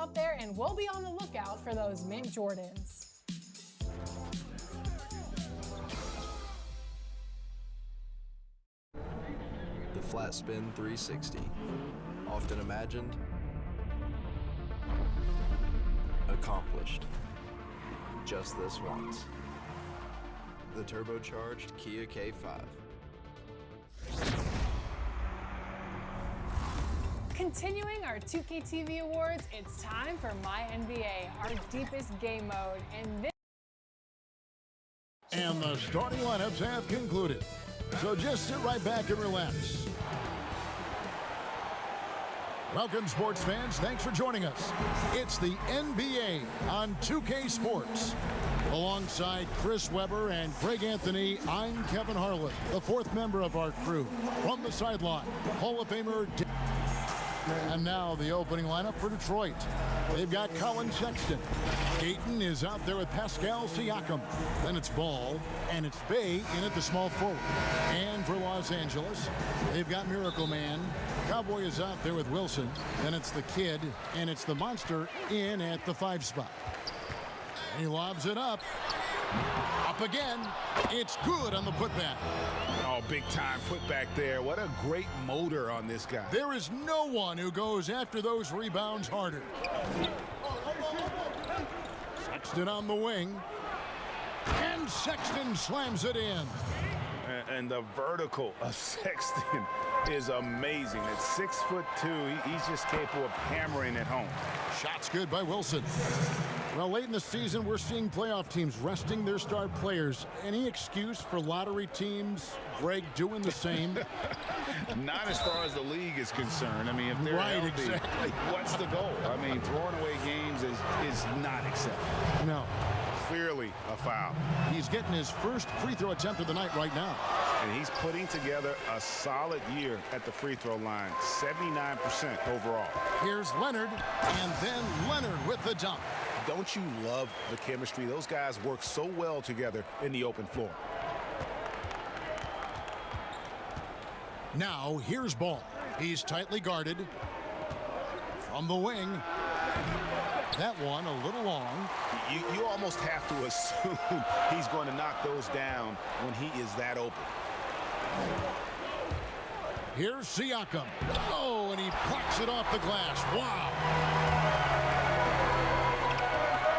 out there, and we'll be on the lookout for those mint Jordans. The Flat Spin 360. Often imagined, accomplished. Just this once. The turbocharged Kia K5. Continuing our 2K TV awards, it's time for My NBA, our deepest game mode. And the starting lineups have concluded. So just sit right back and relax. Welcome, sports fans. Thanks for joining us. It's the NBA on 2K Sports. Alongside Chris Webber and Greg Anthony, I'm Kevin Harlan, the fourth member of our crew. From the sideline, Hall of Famer. And now the opening lineup for Detroit. They've got Colin Sexton. Dayton is out there with Pascal Siakam. Then it's Ball, and it's Bay in at the small forward. And for Los Angeles, they've got Miracle Man. Cowboy is out there with Wilson. Then it's the Kid, and it's the Monster in at the 5 spot. He lobs it up. Up again. It's good on the putback. Oh, big time putback there. What a great motor on this guy. There is no one who goes after those rebounds harder. Sexton on the wing. And Sexton slams it in. And the vertical of Sexton is amazing. At 6'2", he's just capable of hammering it home. Shots good by Wilson. Well, late in the season, we're seeing playoff teams resting their star players. Any excuse for lottery teams, Greg, doing the same? Not as far as the league is concerned. I mean, if they're right, healthy, exactly. What's the goal? I mean, throwing away games is not acceptable. No. Clearly a foul. He's getting his first free throw attempt of the night right now. And he's putting together a solid year at the free throw line, 79% overall. Here's Leonard, and then Leonard with the dunk. Don't you love the chemistry? Those guys work so well together in the open floor. Now, here's Ball. He's tightly guarded. From the wing. That one a little long. You almost have to assume he's going to knock those down when he is that open. Here's Siakam. Oh, and he plucks it off the glass. Wow.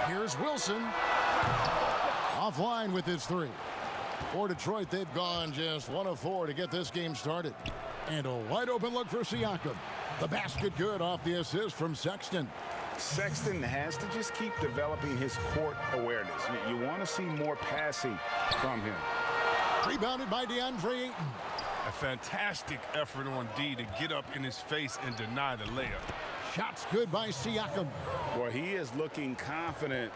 Here's Wilson. Offline with his 3. For Detroit, they've gone just 1 of 4 to get this game started. And a wide open look for Siakam. The basket good off the assist from Sexton. Sexton has to just keep developing his court awareness. You want to see more passing from him. Rebounded by DeAndre Ayton. A fantastic effort on D to get up in his face and deny the layup. Shots good by Siakam. Boy, he is looking confident.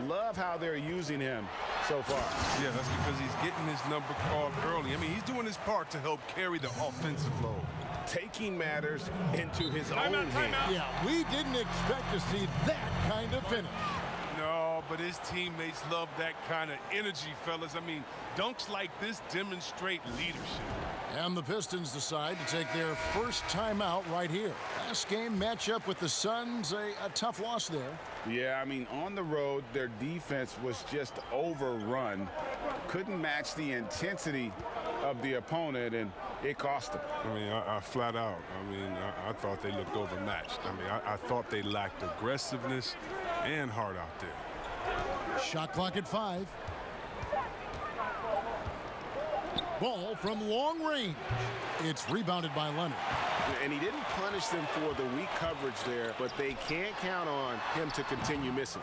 Love how they're using him so far. Yeah, that's because he's getting his number called early. I mean, he's doing his part to help carry the offensive load. Taking matters into his own hands. Yeah, we didn't expect to see that kind of finish. No, but his teammates love that kind of energy, fellas. I mean, dunks like this demonstrate leadership. And the Pistons decide to take their first timeout right here. Last game matchup with the Suns, a tough loss there. Yeah, I mean, on the road, their defense was just overrun. Couldn't match the intensity of the opponent, and it cost them. I mean, I flat out, I thought they looked overmatched. I mean, I thought they lacked aggressiveness and heart out there. Shot clock at 5. Ball from long range. It's rebounded by Leonard. And he didn't punish them for the weak coverage there, but they can't count on him to continue missing.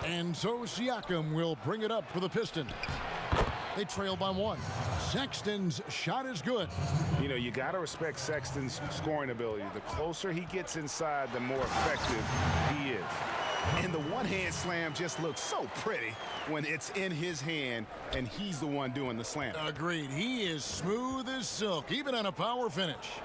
And so Siakam will bring it up for the Pistons. They trail by 1. Sexton's shot is good. You know, you got to respect Sexton's scoring ability. The closer he gets inside, the more effective he is. And the one-hand slam just looks so pretty when it's in his hand and he's the one doing the slam. Agreed. He is smooth as silk, even on a power finish.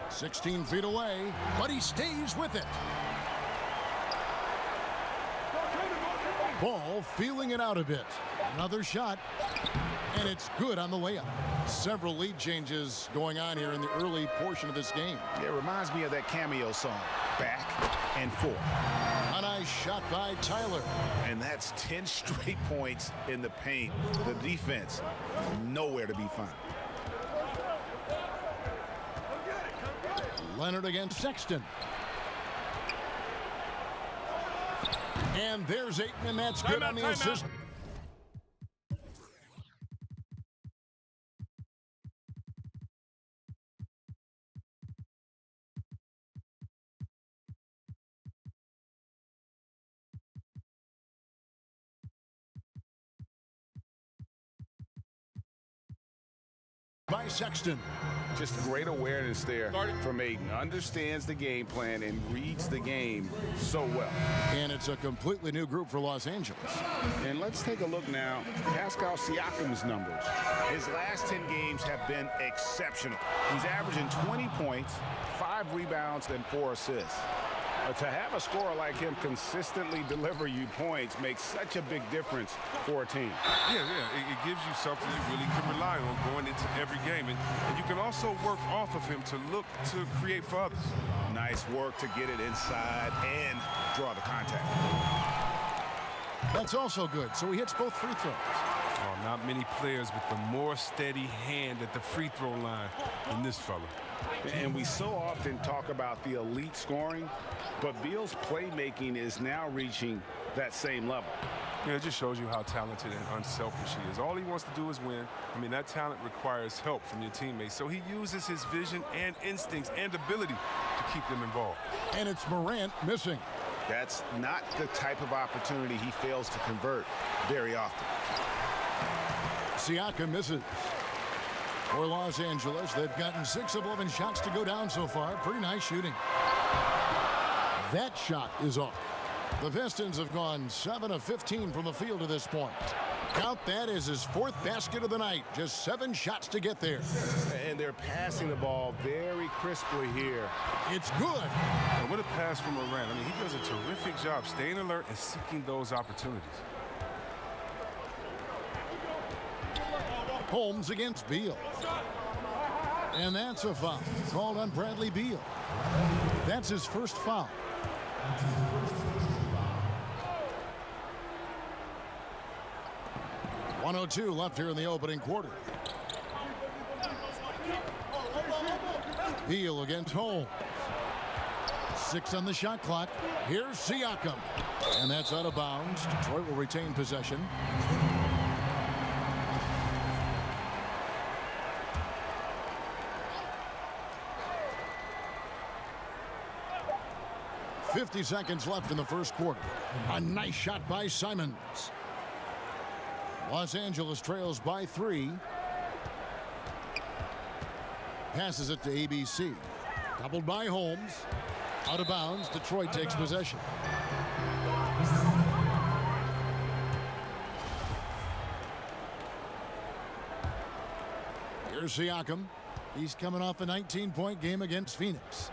"16 feet away, but he stays with it. Ball feeling it out a bit. Another shot. And it's good on the layup. Several lead changes going on here in the early portion of this game. It reminds me of that cameo song, Back and Forth. A nice shot by Tyler. And that's 10 straight points in the paint. The defense, nowhere to be found. Leonard against Sexton. And there's Ayton, that's good on the assist. By Sexton. Just great awareness there from Ayton. Understands the game plan and reads the game so well. And it's a completely new group for Los Angeles. And let's take a look now. Pascal Siakam's numbers. His last 10 games have been exceptional. He's averaging 20 points, 5 rebounds, and 4 assists. To have a scorer like him consistently deliver you points makes such a big difference for a team. Yeah, it gives you something you really can rely on going into every game. And you can also work off of him to look to create for others. Nice work to get it inside and draw the contact. That's also good. So he hits both free throws. Oh, not many players with the more steady hand at the free throw line than this fella. And we so often talk about the elite scoring, but Beal's playmaking is now reaching that same level. Yeah, it just shows you how talented and unselfish he is. All he wants to do is win. I mean, that talent requires help from your teammates. So he uses his vision and instincts and ability to keep them involved. And it's Morant missing. That's not the type of opportunity he fails to convert very often. Siakam misses. For Los Angeles, they've gotten 6 of 11 shots to go down so far. Pretty nice shooting. That shot is off. The Pistons have gone 7 of 15 from the field to this point. Count that as his 4th basket of the night. Just 7 shots to get there. And they're passing the ball very crisply here. It's good. And what a pass from Morant. I mean, he does a terrific job staying alert and seeking those opportunities. Holmes against Beal. And that's a foul called on Bradley Beal. That's his first foul. .102 left here in the opening quarter. Beal against Holmes. 6 on the shot clock. Here's Siakam. And that's out of bounds. Detroit will retain possession. .50 seconds left in the first quarter. A nice shot by Simons. Los Angeles trails by 3. Passes it to ABC. Doubled by Holmes. Out of bounds. Detroit takes possession. Here's Siakam. He's coming off a 19-point game against Phoenix.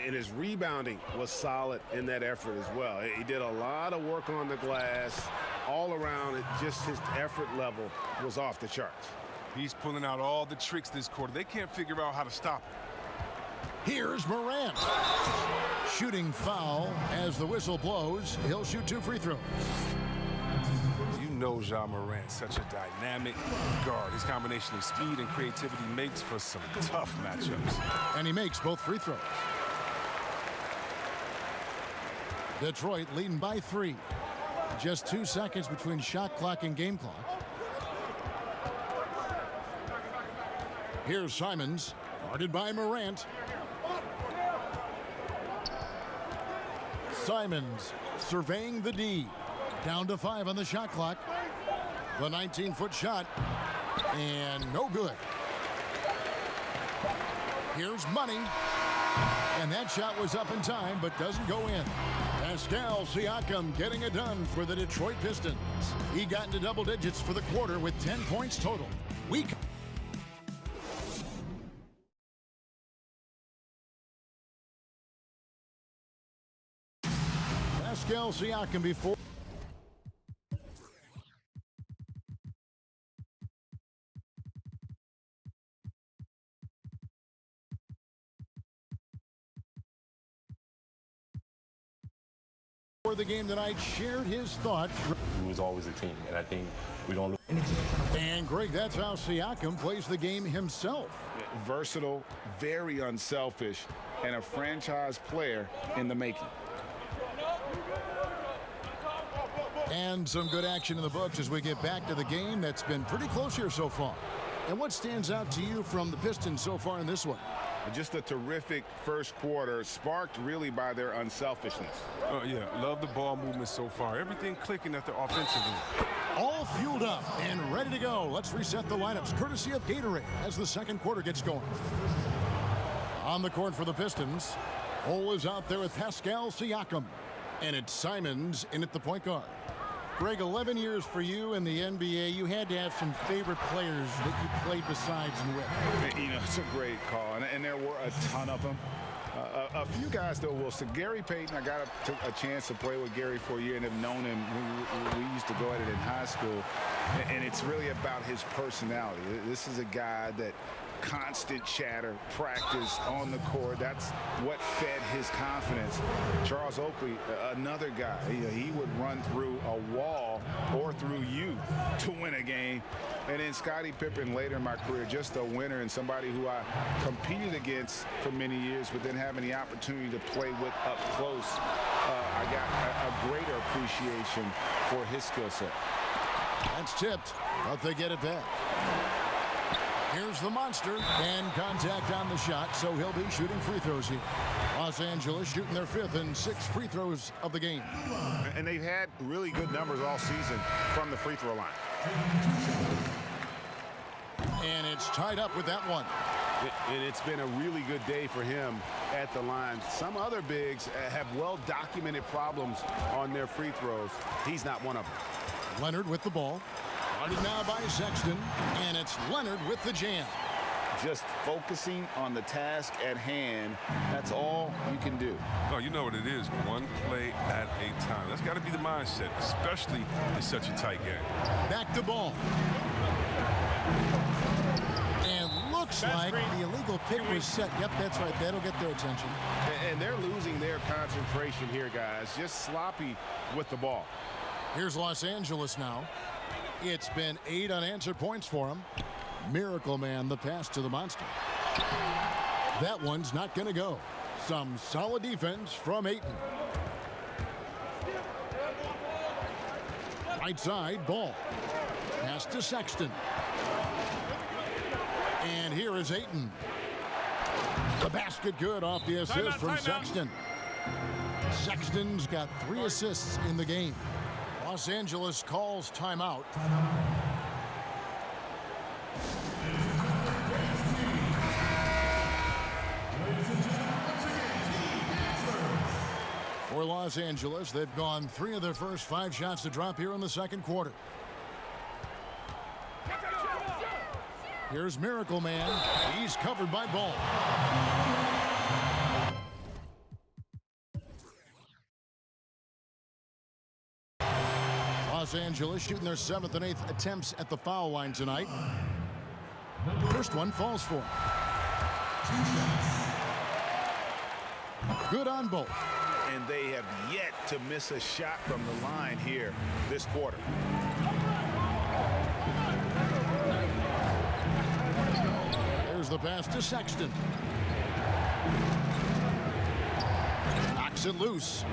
And his rebounding was solid in that effort as well. He did a lot of work on the glass. All around, just his effort level was off the charts. He's pulling out all the tricks this quarter. They can't figure out how to stop him. Here's Morant. Shooting foul as the whistle blows. He'll shoot 2 free throws. You know Ja Morant, such a dynamic guard. His combination of speed and creativity makes for some tough matchups. And he makes both free throws. Detroit leading by 3. Just 2 seconds between shot clock and game clock. Here's Simons, guarded by Morant. Simons surveying the D. Down to 5 on the shot clock. The 19-foot shot. And no good. Here's Money. And that shot was up in time, but doesn't go in. Pascal Siakam getting it done for the Detroit Pistons. He got into double digits for the quarter with 10 points total. Pascal Siakam before before the game tonight shared his thoughts. It was always a team, and I think we don't lose. And Greg, that's how Siakam plays the game himself. Versatile, very unselfish, and a franchise player in the making. And some good action in the books as we get back to the game that's been pretty close here so far. And what stands out to you from the Pistons so far in this one? Just a terrific first quarter, sparked really by their unselfishness. Oh, yeah, love the ball movement so far. Everything clicking at the offensive end. All fueled up and ready to go. Let's reset the lineups courtesy of Gatorade as the second quarter gets going. On the court for the Pistons, Cole is out there with Pascal Siakam. And it's Simons in at the point guard. Greg, 11 years for you in the NBA. You had to have some favorite players that you played besides and with. You know, it's a great call, and there were a ton of them. A few guys, though, will say Gary Payton. I got a chance to play with Gary for a year and have known him. We used to go at it in high school, and it's really about his personality. This is a guy that constant chatter, practice on the court. That's what fed his confidence. Charles Oakley, another guy, he would run through a wall or through you to win a game. And then Scottie Pippen later in my career, just a winner and somebody who I competed against for many years, but then having the opportunity to play with up close, I got a greater appreciation for his skill set. That's tipped, but they get it back. Here's the monster, and contact on the shot, so he'll be shooting free throws here. Los Angeles shooting their 5th and 6th free throws of the game. And they've had really good numbers all season from the free throw line. And it's tied up with that one. And it's been a really good day for him at the line. Some other bigs have well-documented problems on their free throws. He's not one of them. Leonard with the ball. Guarded now by Sexton, and it's Leonard with the jam. Just focusing on the task at hand, that's all you can do. Oh, you know what it is, one play at a time. That's got to be the mindset, especially in such a tight game. Back to ball. And looks like the illegal kick was set. Yep, that's right. That'll get their attention. And they're losing their concentration here, guys. Just sloppy with the ball. Here's Los Angeles now. It's been 8 unanswered points for him. Miracle Man, the pass to the monster. That one's not going to go. Some solid defense from Ayton. Right side, ball. Pass to Sexton. And here is Ayton. The basket good off the assist from Sexton. Sexton's got 3 assists in the game. Los Angeles calls timeout. For Los Angeles, they've gone 3 of their first 5 shots to drop here in the second quarter. Here's Miracle Man. He's covered by Ball. Los Angeles shooting their 7th and 8th attempts at the foul line tonight. First one falls for him. Good on both. And they have yet to miss a shot from the line here this quarter. There's the pass to Sexton. Knocks it loose.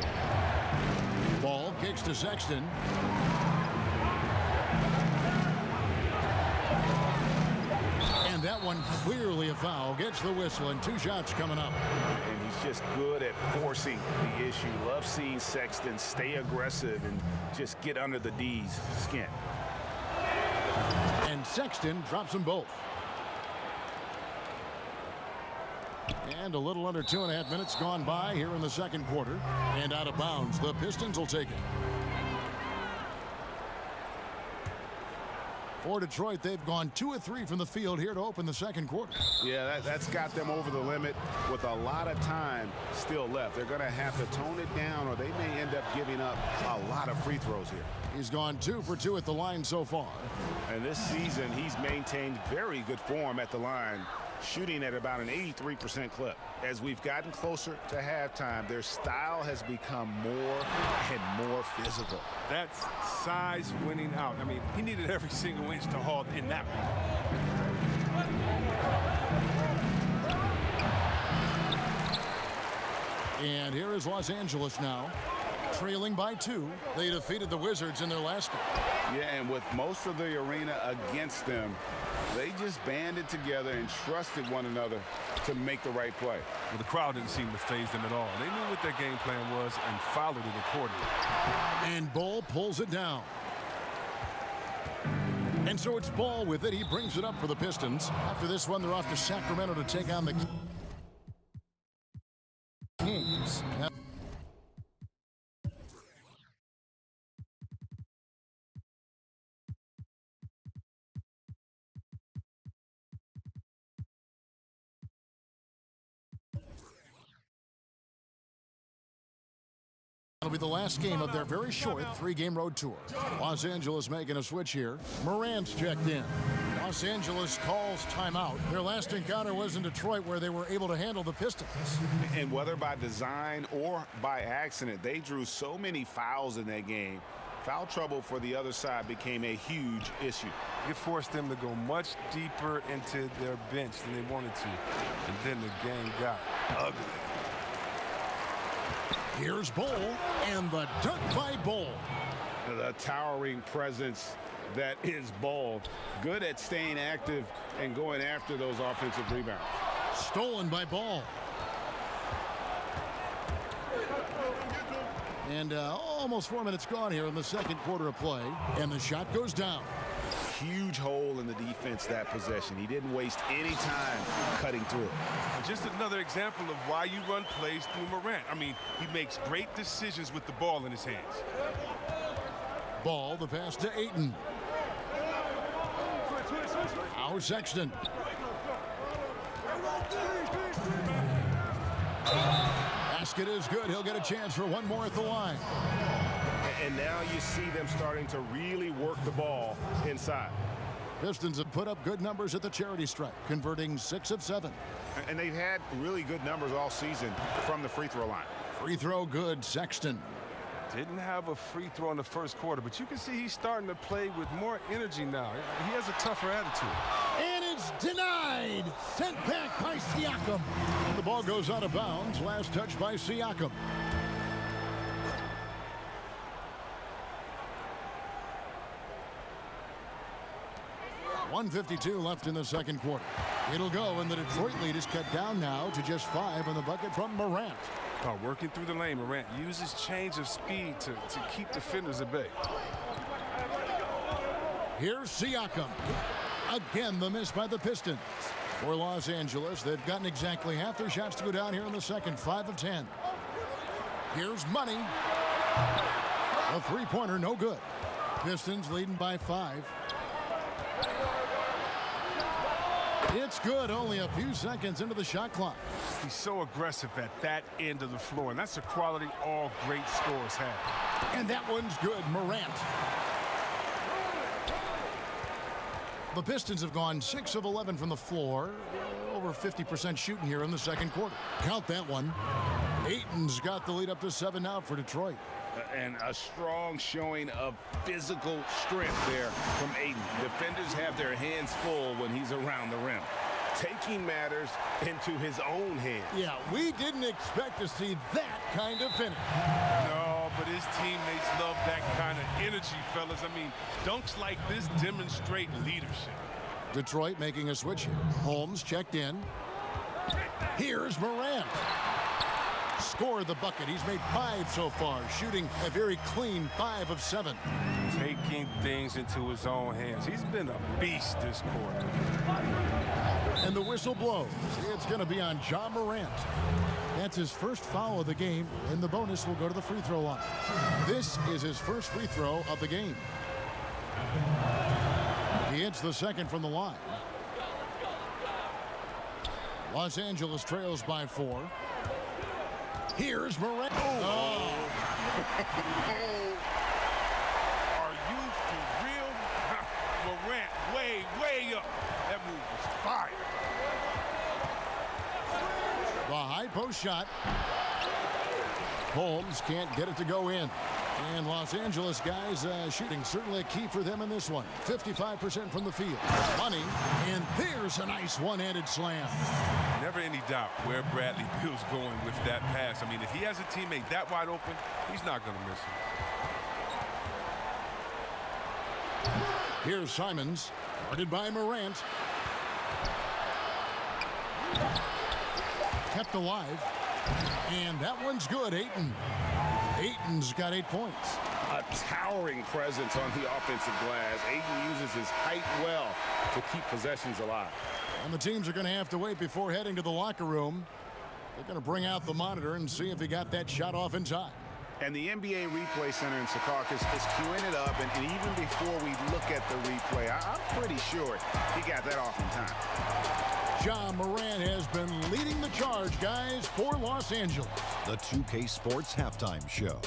Ball kicks to Sexton. And that one clearly a foul. Gets the whistle and 2 shots coming up. And he's just good at forcing the issue. Love seeing Sexton stay aggressive and just get under the D's skin. And Sexton drops them both. And a little under 2.5 minutes gone by here in the second quarter. And out of bounds. The Pistons will take it. For Detroit, they've gone 2 of 3 from the field here to open the second quarter. Yeah, that's got them over the limit with a lot of time still left. They're going to have to tone it down or they may end up giving up a lot of free throws here. He's gone 2 for 2 at the line so far. And this season, he's maintained very good form at the line. shooting at about an 83% clip. As we've gotten closer to halftime, their style has become more and more physical. That's size winning out. I mean, he needed every single inch to haul in that one. And here is Los Angeles now, trailing by 2. They defeated the Wizards in their last game. Yeah, and with most of the arena against them, they just banded together and trusted one another to make the right play. Well, the crowd didn't seem to faze them at all. They knew what their game plan was and followed it accordingly. And Ball pulls it down. And so it's Ball with it. He brings it up for the Pistons. After this one, they're off to Sacramento to take on the Kings. It'll be the last game of their very short 3-game road tour. Los Angeles making a switch here. Morant's checked in. Los Angeles calls timeout. Their last encounter was in Detroit, where they were able to handle the Pistons. And whether by design or by accident, they drew so many fouls in that game. Foul trouble for the other side became a huge issue. It forced them to go much deeper into their bench than they wanted to. And then the game got ugly. Here's Ball, and the dunk by Ball. The towering presence that is Ball. Good at staying active and going after those offensive rebounds. Stolen by Ball. And almost 4 minutes gone here in the second quarter of play. And the shot goes down. Huge hole in the defense that possession. He didn't waste any time cutting through it. Just another example of why you run plays through Morant. I mean, he makes great decisions with the ball in his hands. Ball, the pass to Ayton. Now Sexton. Basket is good. He'll get a chance for one more at the line. And now you see them starting to really work the ball inside. Pistons have put up good numbers at the charity stripe, converting 6 of 7. And they've had really good numbers all season from the free throw line. Free throw good, Sexton. Didn't have a free throw in the first quarter, but you can see he's starting to play with more energy now. He has a tougher attitude. And it's denied. Sent back by Siakam. The ball goes out of bounds. Last touch by Siakam. .152 left in the second quarter. It'll go, and the Detroit lead is cut down now to just 5 in the bucket from Morant. Working through the lane, Morant uses change of speed to keep defenders at bay. Here's Siakam. Again, the miss by the Pistons. For Los Angeles, they've gotten exactly half their shots to go down here in the second, 5 of 10. Here's Money. A three-pointer, no good. Pistons leading by 5. It's good, only a few seconds into the shot clock. He's so aggressive at that end of the floor, and that's a quality all great scorers have. And that one's good, Morant. The Pistons have gone 6 of 11 from the floor. Over 50% shooting here in the second quarter. Count that one. Ayton's got the lead up to 7 now for Detroit. And a strong showing of physical strength there from Ayton. Defenders have their hands full when he's around the rim. Taking matters into his own hands. Yeah, we didn't expect to see that kind of finish. No, but his teammates love that kind of energy, fellas. I mean, dunks like this demonstrate leadership. Detroit making a switch here. Holmes checked in. Here's Morant. Scored the bucket. He's made 5 so far, shooting a very clean 5 of 7. Taking things into his own hands. He's been a beast this quarter. And the whistle blows. It's going to be on Ja Morant. That's his first foul of the game, and the bonus will go to the free throw line. This is his first free throw of the game. He hits the second from the line. Los Angeles trails by 4. Here's Morant. Oh. Are you for real? Morant way up. That move was fire. The high post shot. Holmes can't get it to go in. And Los Angeles guys shooting certainly a key for them in this one. 55% from the field. Money. And there's a nice one-handed slam. Never any doubt where Bradley Beal's going with that pass. I mean, if he has a teammate that wide open, he's not going to miss him. Here's Simons. Guarded by Morant. Kept alive. And that one's good. Ayton's got 8 points. A towering presence on the offensive glass. Ayton uses his height well to keep possessions alive. And the teams are going to have to wait before heading to the locker room. They're going to bring out the monitor and see if he got that shot off in time. And the NBA Replay Center in Secaucus is queuing it up. And even before we look at the replay, I'm pretty sure he got that off in time. Ja Morant has been leading the charge, guys, for Los Angeles. The 2K Sports Halftime Show.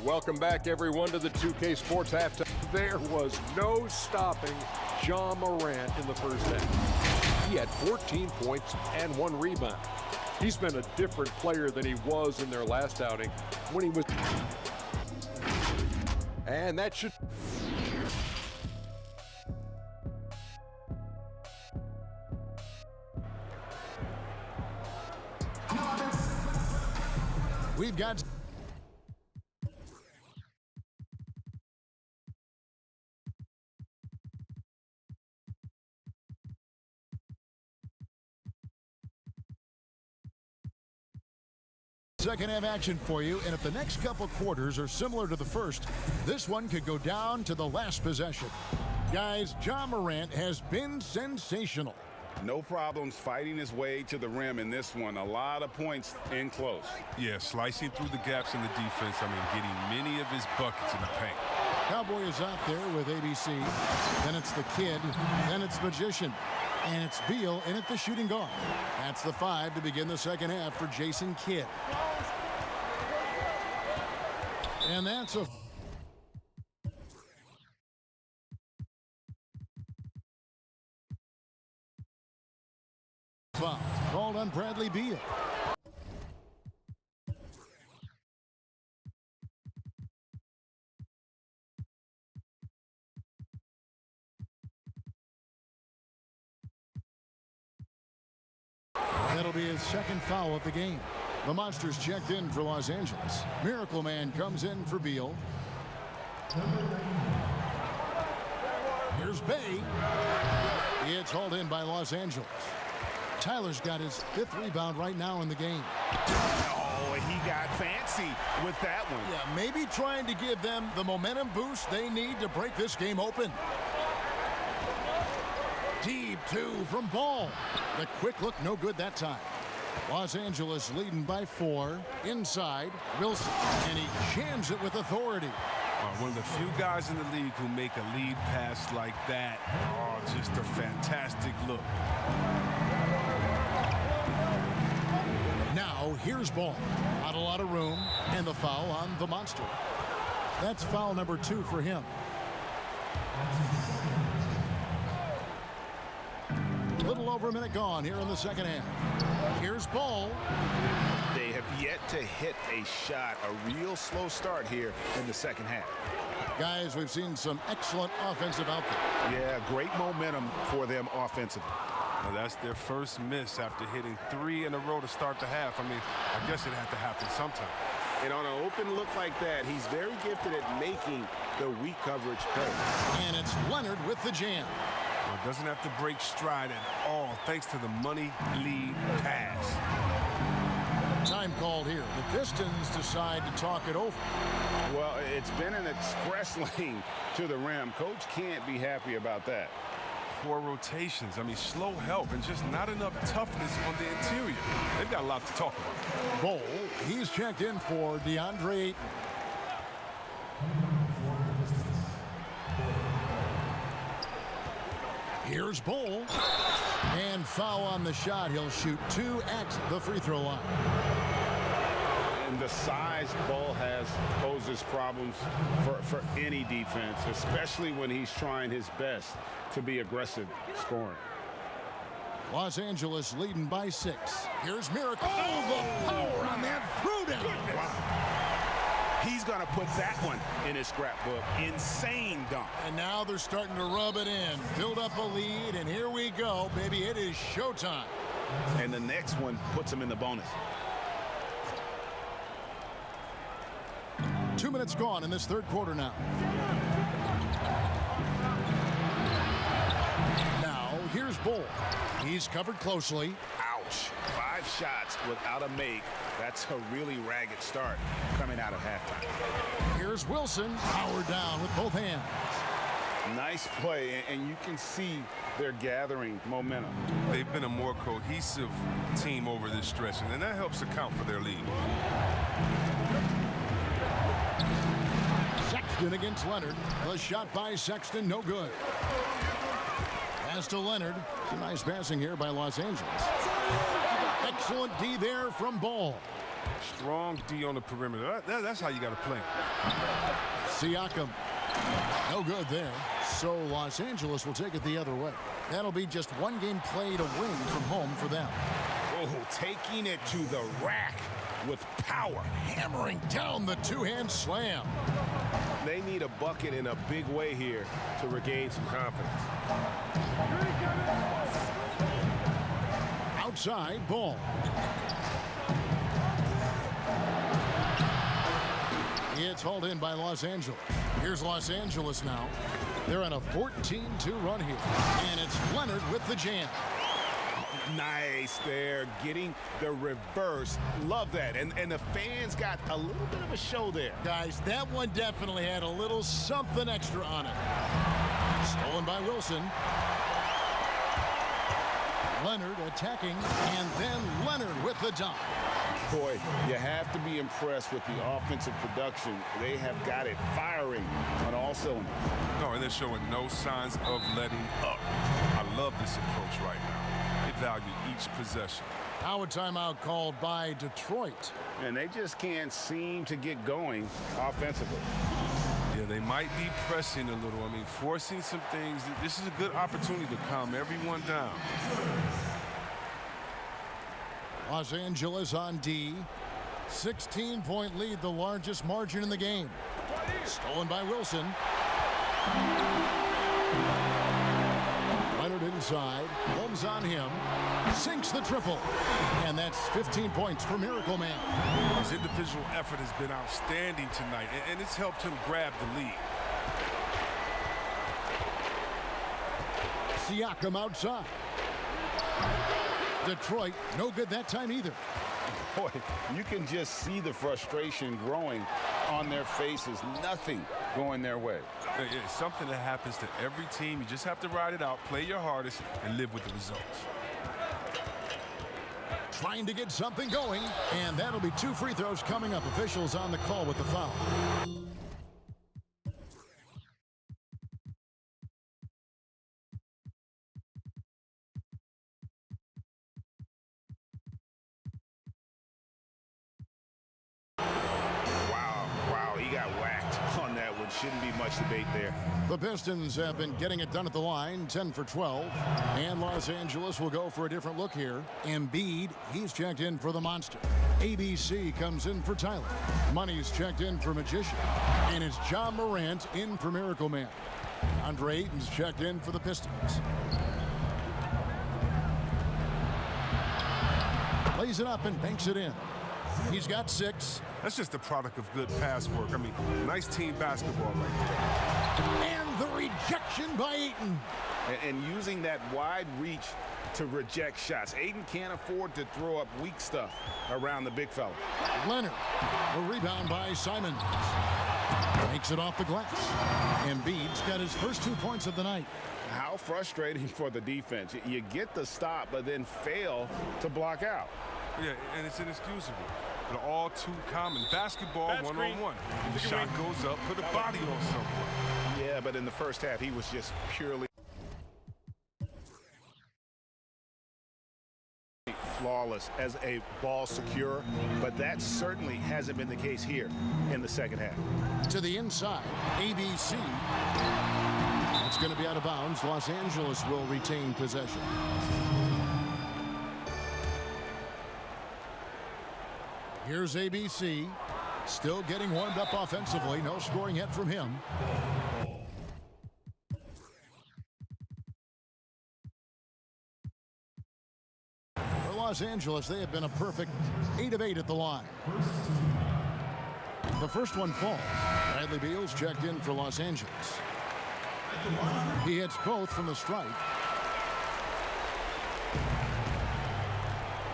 Welcome back, everyone, to the 2K Sports Halftime. There was no stopping Ja Morant in the first half. He had 14 points and 1 rebound. He's been a different player than he was in their last outing when he was... And that should... We've got... second half action for you, and if the next couple quarters are similar to the first, this one could go down to the last possession. Guys, Ja Morant has been sensational. No problems fighting his way to the rim in this one. A lot of points in close. Yeah, slicing through the gaps in the defense. I mean, getting many of his buckets in the paint. Cowboy is out there with ABC. Then it's the kid. Then it's Magician. And it's Beal in at the shooting guard. That's the 5 to begin the second half for Jason Kidd. And that's a... foul called on Bradley Beal. That'll be his second foul of the game. The Monsters checked in for Los Angeles. Miracle Man comes in for Beal. Here's Bay. It's hauled in by Los Angeles. Tyler's got his 5th rebound right now in the game. Oh, he got fancy with that one. Yeah, maybe trying to give them the momentum boost they need to break this game open. Deep 2 from Ball. The quick look, no good that time. Los Angeles leading by 4. Inside, Wilson. And he jams it with authority. One of the few guys in the league who make a lead pass like that. Oh, just a fantastic look. Now, here's Ball. Not a lot of room. And the foul on the Monster. That's foul number 2 for him. A little over a minute gone here in the second half. Here's Ball. They have yet to hit a shot. A real slow start here in the second half. Guys, we've seen some excellent offensive output. Yeah, great momentum for them offensively. Now that's their first miss after hitting 3 in a row to start the half. I mean, I guess it had to happen sometime. And on an open look like that, he's very gifted at making the weak coverage pay. And it's Leonard with the jam. Well, doesn't have to break stride at all thanks to the money lead pass. Time called here. The Pistons decide to talk it over. Well, it's been an express lane to the rim. Coach can't be happy about that. Poor rotations. I mean, slow help and just not enough toughness on the interior. They've got a lot to talk about. Ball, he's checked in for DeAndre Ayton. Here's Ball. And foul on the shot. He'll shoot 2 at the free throw line. And the size Ball has poses problems for any defense, especially when he's trying his best to be aggressive scoring. Los Angeles leading by 6. Here's Miracle. Oh, the power on that throwdown. Wow. He's going to put that one in his scrapbook. Insane dunk. And now they're starting to rub it in. Build up a lead, and here we go, baby. It is showtime. And the next one puts him in the bonus. 2 minutes gone in this third quarter now. Now, here's Bull. He's covered closely. Ouch. 5 shots without a make. That's a really ragged start coming out of halftime. Here's Wilson. Powered down with both hands. Nice play, and you can see they're gathering momentum. They've been a more cohesive team over this stretch, and that helps account for their lead. Sexton against Leonard. The shot by Sexton, no good. Pass to Leonard. Some nice passing here by Los Angeles. Excellent D there from Ball. Strong D on the perimeter. That's how you got to play. Siakam. No good there. So Los Angeles will take it the other way. That'll be just one game played away from home for them. Oh, taking it to the rack with power. Hammering down the two-hand slam. They need a bucket in a big way here to regain some confidence. Outside, Ball. It's hauled in by Los Angeles. Here's Los Angeles now. They're on a 14-2 run here. And it's Leonard with the jam. Nice there, getting the reverse. Love that. And the fans got a little bit of a show there. Guys, that one definitely had a little something extra on it. Stolen by Wilson. Leonard attacking, and then Leonard with the dunk. Boy, you have to be impressed with the offensive production. They have got it firing on all cylinders. No, and they're showing no signs of letting up. I love this approach right now. They value each possession. Now a timeout called by Detroit. And they just can't seem to get going offensively. Yeah, they might be pressing a little. I mean, forcing some things. This is a good opportunity to calm everyone down. Los Angeles on D. 16-point lead, the largest margin in the game. Stolen by Wilson. Leonard inside. Holmes on him. Sinks the triple. And that's 15 points for Miracle Man. His individual effort has been outstanding tonight, and it's helped him grab the lead. Siakam outside. Detroit, no good that time either. Boy, you can just see the frustration growing on their faces. Nothing going their way. It's something that happens to every team. You just have to ride it out, play your hardest, and live with the results. Trying to get something going, and that'll be 2 free throws coming up. Officials on the call with the foul. Wow, he got whacked on that one. Shouldn't be much debate there. The Pistons have been getting it done at the line, 10 for 12. And Los Angeles will go for a different look here. Embiid, he's checked in for the Monster. ABC comes in for Tyler. Money's checked in for Magician. And it's John Morant in for Miracle Man. Andre Ayton's checked in for the Pistons. Plays it up and banks it in. He's got 6. That's just the product of good pass work. I mean, nice team basketball right there. And the rejection by Ayton. And using that wide reach to reject shots. Ayton can't afford to throw up weak stuff around the big fella. Leonard, a rebound by Simons. Makes it off the glass. Embiid's got his first 2 points of the night. How frustrating for the defense. You get the stop, but then fail to block out. Yeah, and it's inexcusable. But all too common. Basketball one-on-one. The shot goes up, put a body on someone. Yeah, but in the first half, he was just purely flawless as a ball securer, but that certainly hasn't been the case here in the second half. To the inside, ABC. That's going to be out of bounds. Los Angeles will retain possession. Here's ABC. Still getting warmed up offensively. No scoring yet from him. For Los Angeles, they have been a perfect 8 of 8 at the line. The first one falls. Bradley Beal's checked in for Los Angeles. He hits both from the stripe.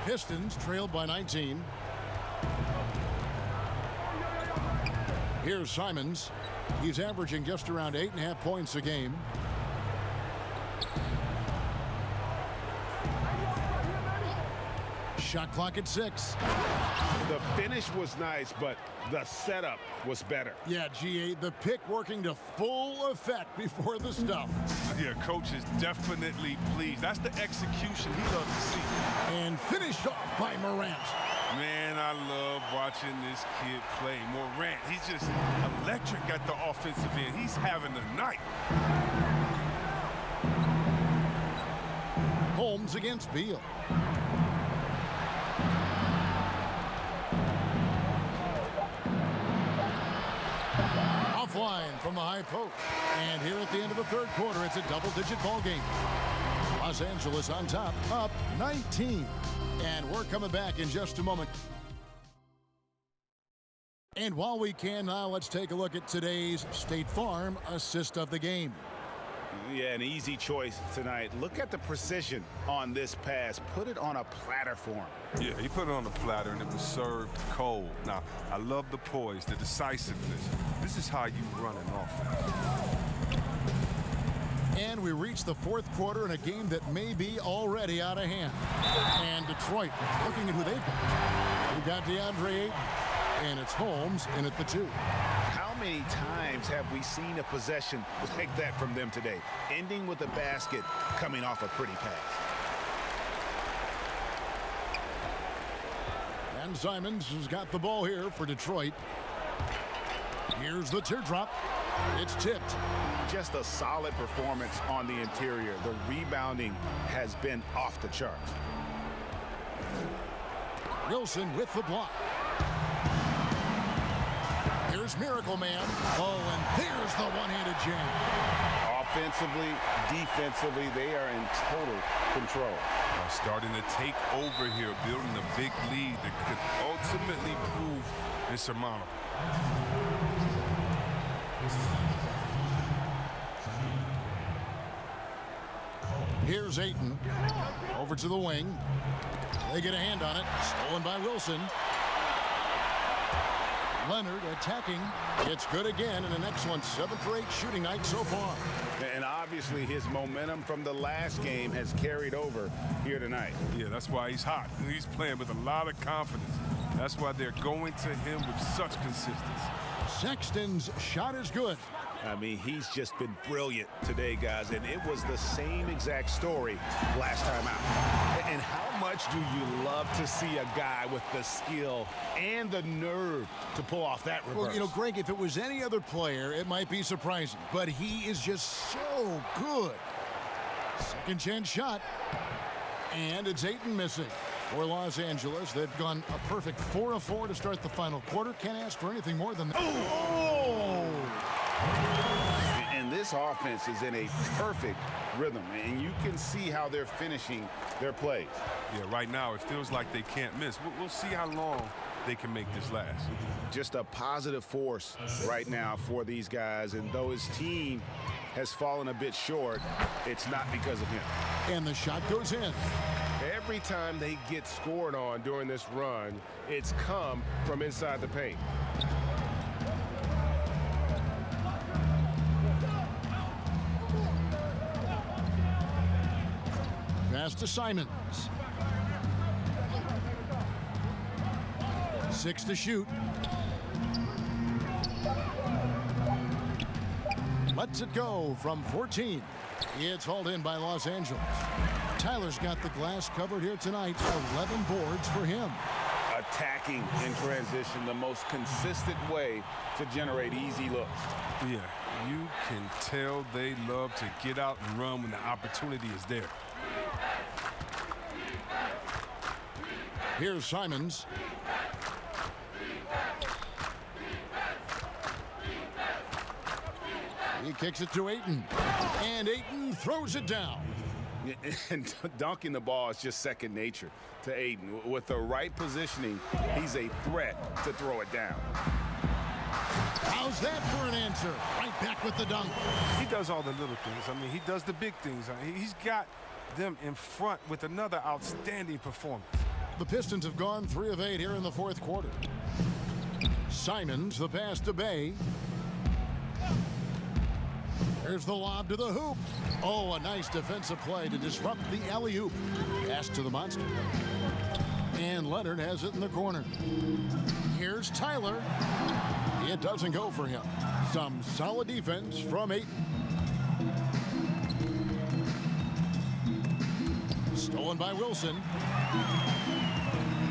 Pistons trailed by 19. Here's Simons. He's averaging just around 8.5 points a game. Shot clock at 6. The finish was nice, but the setup was better. Yeah, GA, the pick working to full effect before the stuff. Yeah, coach is definitely pleased. That's the execution he loves to see. And finished off by Morant. Man, I love watching this kid play. Morant, he's just electric at the offensive end. He's having a night. Holmes against Beal. Offline from the high post. And here at the end of the third quarter, it's a double-digit ball game. Los Angeles on top, up 19. And we're coming back in just a moment. And while we can now, let's take a look at today's State Farm assist of the game. Yeah, an easy choice tonight. Look at the precision on this pass. Put it on a platter for him. Yeah, he put it on the platter and it was served cold. Now, I love the poise, the decisiveness. This is how you run an offense. And we reach the fourth quarter in a game that may be already out of hand. And Detroit looking at who they've got. We've got DeAndre Ayton, and it's Holmes in at the 2. How many times have we seen a possession like that from them today, ending with a basket coming off a pretty pass? And Simons has got the ball here for Detroit. Here's the teardrop. It's tipped. Just a solid performance on the interior. The rebounding has been off the charts. Wilson with the block. Here's Miracle Man. Oh, and there's the one-handed jam. Offensively, defensively, they are in total control. Starting to take over here, building a big lead that could ultimately prove insurmountable. Here's Ayton. Over to the wing. They get a hand on it. Stolen by Wilson. Leonard attacking. It's good again, and an excellent 7 for 8 shooting night so far. And obviously his momentum from the last game has carried over here tonight. Yeah, that's why he's hot. He's playing with a lot of confidence. That's why they're going to him with such consistency. Sexton's shot is good. I mean, he's just been brilliant today, guys, and it was the same exact story last time out. And how much do you love to see a guy with the skill and the nerve to pull off that reverse? Well, you know, Greg, if it was any other player, it might be surprising, but he is just so good. Second chance shot, and it's Ayton missing. For Los Angeles, they've gone a perfect 4 of 4 to start the final quarter. Can't ask for anything more than that. Oh! And this offense is in a perfect rhythm, and you can see how they're finishing their plays. Yeah, right now it feels like they can't miss. We'll see how long they can make this last. Just a positive force right now for these guys, and though his team has fallen a bit short, it's not because of him. And the shot goes in. Every time they get scored on during this run, it's come from inside the paint. Pass to Simons. 6 to shoot. Lets it go from 14. It's hauled in by Los Angeles. Tyler's got the glass covered here tonight. 11 boards for him. Attacking in transition, the most consistent way to generate easy looks. Yeah, you can tell they love to get out and run when the opportunity is there. Here's Simons. He kicks it to Ayton. And Ayton throws it down. And dunking the ball is just second nature to Ayton. With the right positioning, he's a threat to throw it down. How's that for an answer? Right back with the dunk. He does all the little things. I mean, he does the big things. He's got them in front with another outstanding performance. The Pistons have gone 3 of 8 here in the fourth quarter. Simons, the pass to Bay. There's the lob to the hoop. Oh, a nice defensive play to disrupt the alley-oop. Pass to the monster. And Leonard has it in the corner. Here's Tyler. It doesn't go for him. Some solid defense from Ayton. Stolen by Wilson.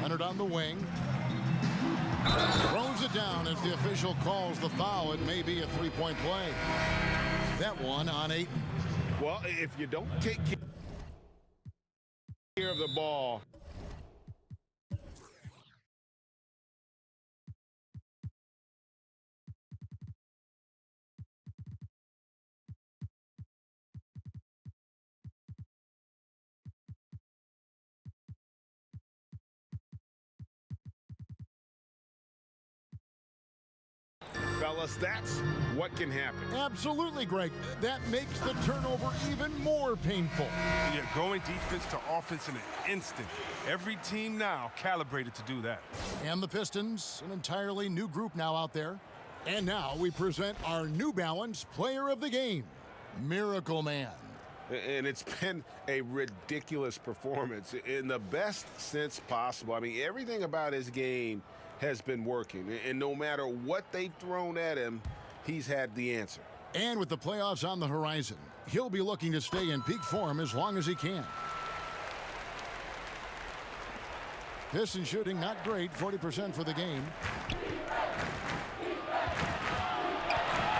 Leonard on the wing. Throws it down as the official calls the foul. It may be a three-point play. That one on Ayton. Well, if you don't take care of the ball, fellas, that's what can happen. Absolutely, Greg. That makes the turnover even more painful. Yeah, going defense to offense in an instant. Every team now calibrated to do that. And the Pistons, an entirely new group now out there. And now we present our New Balance Player of the Game, Miracle Man. And it's been a ridiculous performance in the best sense possible. I mean, everything about his game has been working. And no matter what they've thrown at him, he's had the answer. And with the playoffs on the horizon, he'll be looking to stay in peak form as long as he can. Pistons shooting not great, 40% for the game.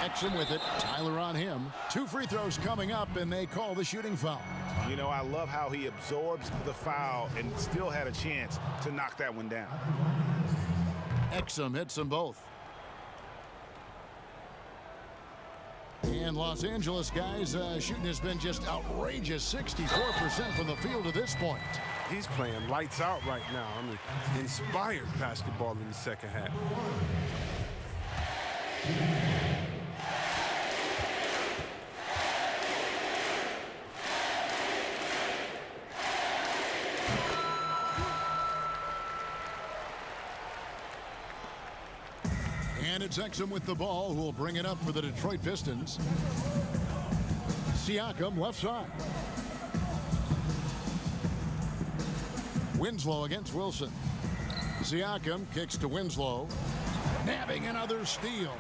Exum with it, Tyler on him. 2 free throws coming up, and they call the shooting foul. You know, I love how he absorbs the foul and still had a chance to knock that one down. Exum hits them both. And Los Angeles, guys, shooting has been just outrageous. 64% from the field to this point. He's playing lights out right now. I mean, inspired basketball in the second half. And it's Exum with the ball, who will bring it up for the Detroit Pistons. Siakam left side. Winslow against Wilson. Siakam kicks to Winslow. Nabbing another steal.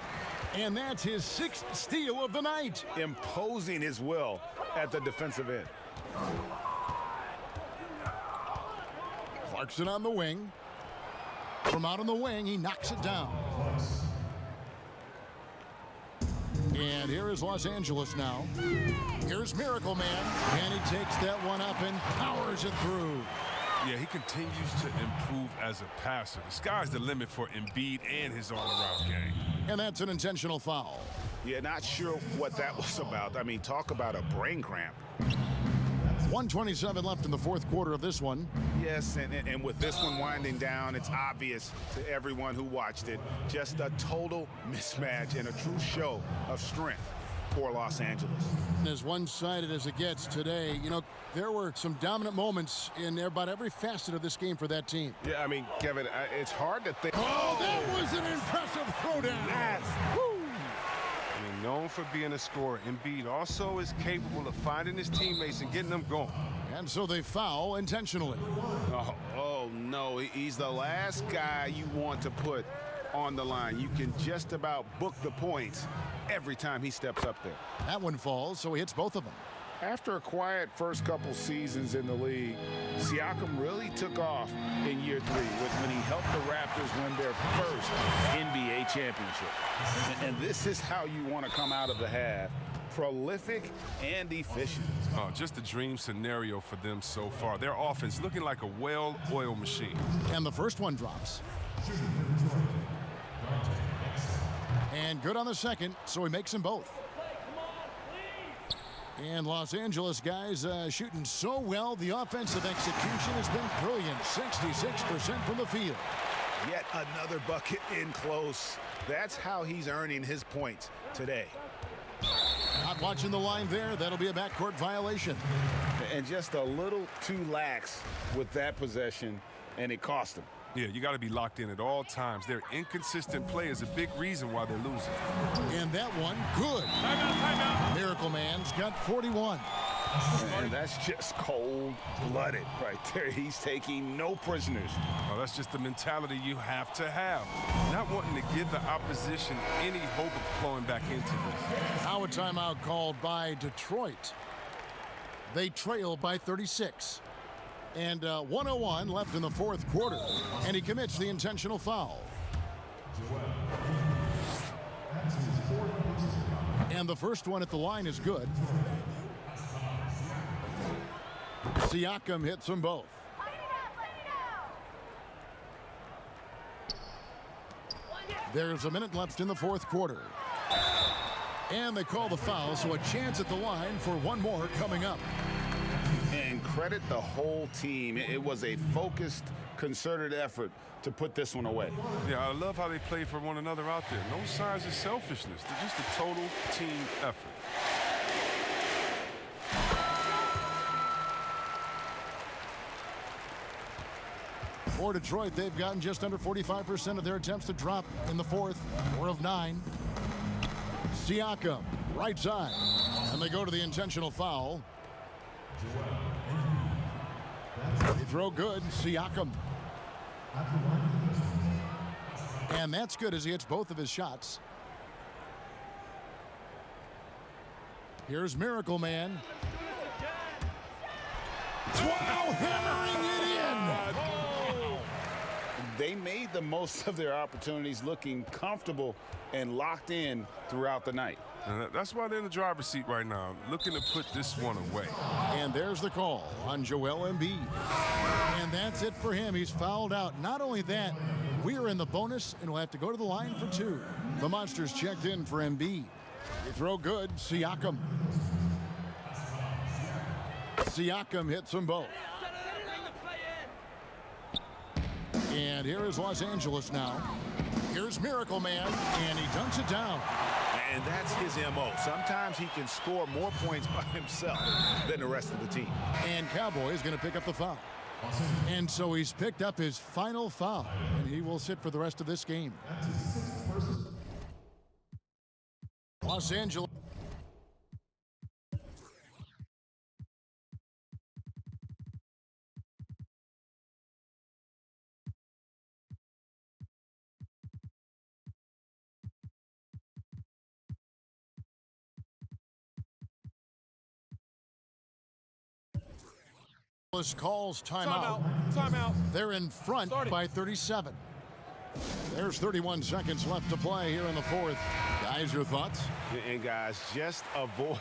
And that's his 6th steal of the night. Imposing his will at the defensive end. Clarkson on the wing. From out on the wing, he knocks it down. And here is Los Angeles now. Here's Miracle Man. And he takes that one up and powers it through. Yeah, he continues to improve as a passer. The sky's the limit for Embiid and his all-around game. And that's an intentional foul. Yeah, not sure what that was about. I mean, talk about a brain cramp. 1:27 left in the fourth quarter of this one. Yes, and with this one winding down, it's obvious to everyone who watched it. Just a total mismatch and a true show of strength for Los Angeles. As one-sided as it gets today, you know, there were some dominant moments in about every facet of this game for that team. Yeah, I mean, Kevin, it's hard to think. Oh, that was an impressive throwdown. Yes. Woo. I mean, known for being a scorer, Embiid also is capable of finding his teammates and getting them going. And so they foul intentionally. Oh, no, he's the last guy you want to put on the line. You can just about book the points every time he steps up there. That one falls, so he hits both of them. After a quiet first couple seasons in the league, Siakam really took off in year 3 when he helped the Raptors win their first NBA championship. And this is how you want to come out of the half: prolific and efficient. Oh, just a dream scenario for them so far. Their offense looking like a well-oiled machine. And the first one drops. And good on the second, so he makes them both. And Los Angeles guys shooting so well. The offensive execution has been brilliant. 66% from the field. Yet another bucket in close. That's how he's earning his points today. Not watching the line there. That'll be a backcourt violation. And just a little too lax with that possession, and it cost him. Yeah, you got to be locked in at all times. Their inconsistent play is a big reason why they're losing. And that one, good. Timeout. Miracle Man's got 41. And that's just cold-blooded right there. He's taking no prisoners. Oh, that's just the mentality you have to have. Not wanting to give the opposition any hope of flowing back into this. Now a timeout called by Detroit. They trail by 36. And 1:01 left in the fourth quarter. And he commits the intentional foul. And the first one at the line is good. Siakam hits them both. There's a minute left in the fourth quarter. And they call the foul, so a chance at the line for one more coming up. And credit the whole team. It was a focused, concerted effort to put this one away. Yeah, I love how they play for one another out there. No signs of selfishness. They're just a total team effort. For Detroit, they've gotten just under 45% of their attempts to drop in the fourth. 4 of 9. Siakam, right side. And they go to the intentional foul. They throw good. Siakam. And that's good as he hits both of his shots. Here's Miracle Man. Wow, hammering it in. They made the most of their opportunities, looking comfortable and locked in throughout the night. And that's why they're in the driver's seat right now, looking to put this one away. And there's the call on Joel Embiid. And that's it for him. He's fouled out. Not only that, we are in the bonus, and we'll have to go to the line for 2. The Monsters checked in for Embiid. They throw good. Siakam. Siakam hits them both. And here is Los Angeles now. Here's Miracle Man, and he dunks it down. And that's his MO. Sometimes he can score more points by himself than the rest of the team. And Cowboy is going to pick up the foul. And so he's picked up his final foul, and he will sit for the rest of this game. Los Angeles. Calls timeout. Timeout. They're in front by 37. There's 31 seconds left to play here in the fourth. Guys, your thoughts? And guys, just avoid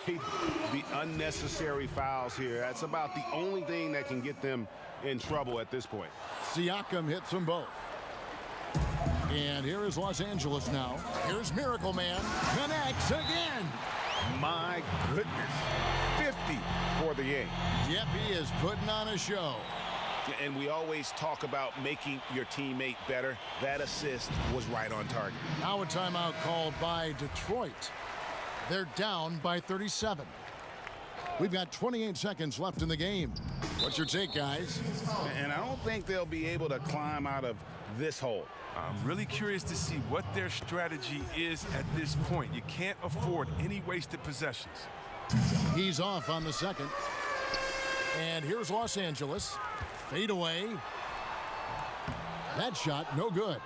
the unnecessary fouls here. That's about the only thing that can get them in trouble at this point. Siakam hits them both. And here is Los Angeles now. Here's Miracle Man. Connects again. My goodness. 50 for the game. Yep, he is putting on a show. And we always talk about making your teammate better. That assist was right on target. Now a timeout called by Detroit. They're down by 37. We've got 28 seconds left in the game. What's your take, guys? And I don't think they'll be able to climb out of this hole. I'm really curious to see what their strategy is at this point. You can't afford any wasted possessions. He's off on the second. And here's Los Angeles. Fade away. That shot, no good.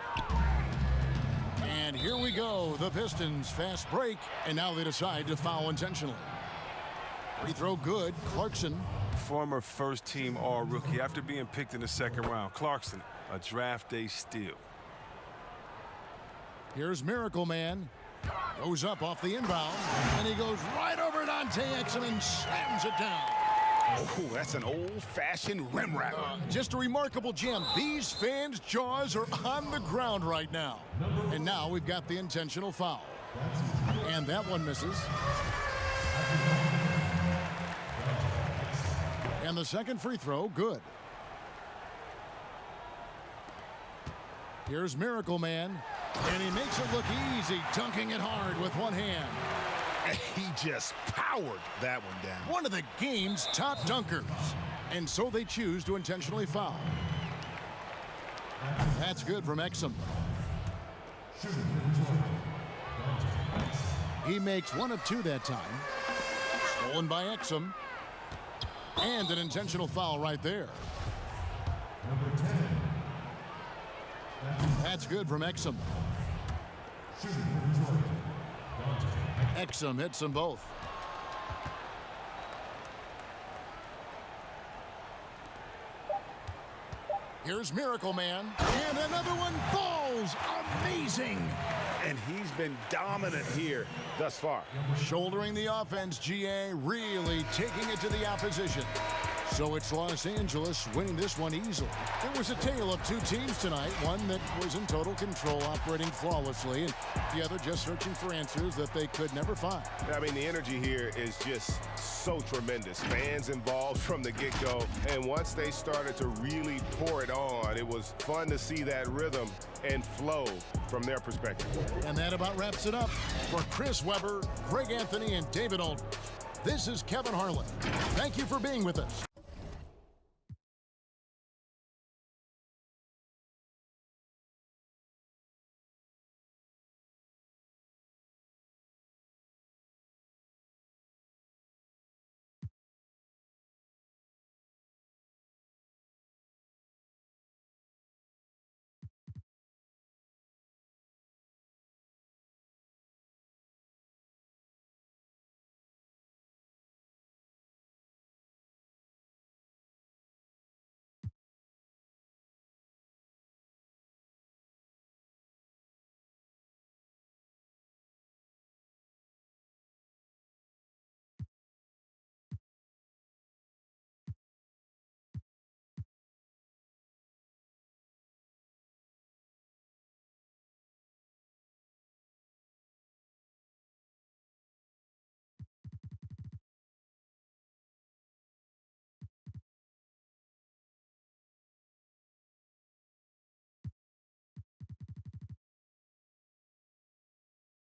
And here we go. The Pistons fast break. And now they decide to foul intentionally. Free throw good. Clarkson. Former first-team All-Rookie after being picked in the second round. Clarkson, a draft day steal. Here's Miracle Man. Goes up off the inbound, and he goes right over Dante Exum and slams it down. Oh, that's an old-fashioned rim rattler. Just a remarkable gem. These fans' jaws are on the ground right now. And now we've got the intentional foul. And that one misses. And the second free throw, good. Here's Miracle Man. And he makes it look easy, dunking it hard with one hand. He just powered that one down. One of the game's top dunkers. And so they choose to intentionally foul. That's good from Exum. He makes one of two that time. Stolen by Exum. And an intentional foul right there. That's good from Exum. Exum hits them both. Here's Miracle Man. And another one falls. Amazing. And he's been dominant here thus far. Shouldering the offense, GA, really taking it to the opposition. So it's Los Angeles winning this one easily. It was a tale of two teams tonight, one that was in total control, operating flawlessly, and the other just searching for answers that they could never find. I mean, the energy here is just so tremendous. Fans involved from the get-go, and once they started to really pour it on, it was fun to see that rhythm and flow from their perspective. And that about wraps it up. For Chris Webber, Greg Anthony, and David Aldridge, this is Kevin Harlan. Thank you for being with us.